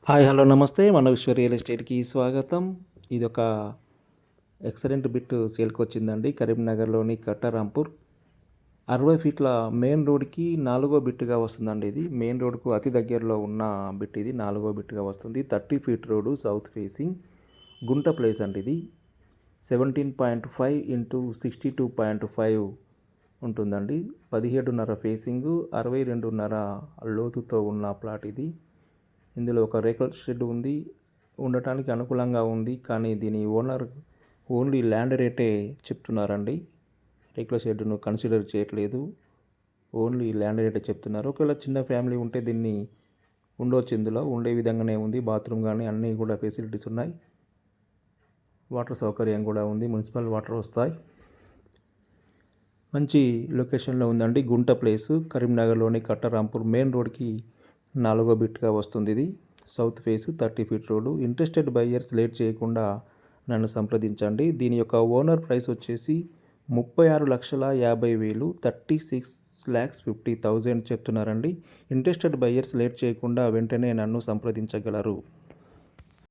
Hi hello నమస్తే మన విశ్వ రియల్ ఎస్టేట్కి స్వాగతం. ఇది ఒక ఎక్సలెంట్ బిట్ సేల్కి వచ్చిందండి. కరీంనగర్లోని కట్టరాంపూర్ 60 ఫీట్ల మెయిన్ రోడ్కి 4గో బిట్గా వస్తుందండి. ఇది మెయిన్ రోడ్కు అతి దగ్గరలో ఉన్న బిట్, ఇది 4గో బిట్గా వస్తుంది. 30 ఫీట్ రోడ్డు, సౌత్ ఫేసింగ్, గుంట ప్లేస్ అండి. ఇది 17.5 ఇంటూ 62.5 ఉంటుందండి. 17.5 ఫేసింగు, 62.5 లోతుతో ఉన్న ప్లాట్ ఇది. ఇందులో ఒక రేకుల షెడ్ ఉంది, ఉండటానికి అనుకూలంగా ఉంది. కానీ దీని ఓనర్ ఓన్లీ ల్యాండ్ రేటే చెప్తున్నారండి. రేకుల షెడ్ను కన్సిడర్ చేయట్లేదు, ఓన్లీ ల్యాండ్ రేటే చెప్తున్నారు. ఒకవేళ చిన్న ఫ్యామిలీ ఉంటే దీన్ని ఉండవచ్చు, ఇందులో ఉండే విధంగానే ఉంది. బాత్రూమ్ కానీ అన్నీ కూడా ఫెసిలిటీస్ ఉన్నాయి. వాటర్ సౌకర్యం కూడా ఉంది, మున్సిపల్ వాటర్ వస్తాయి. మంచి లొకేషన్లో ఉందండి. గుంట ప్లేసు, కరీంనగర్లోని కట్టరాంపూర్ మెయిన్ రోడ్కి 4గో బిట్గా వస్తుంది. ఇది south face, 30 feet road. Interested buyers late చేయకుండా నన్ను సంప్రదించండి. దీని యొక్క ఓనర్ ప్రైస్ వచ్చేసి 36,50,000, 36,50,000 చెప్తున్నారండి. ఇంట్రెస్టెడ్ బయ్యర్స్ లేట్ చేయకుండా వెంటనే నన్ను సంప్రదించగలరు.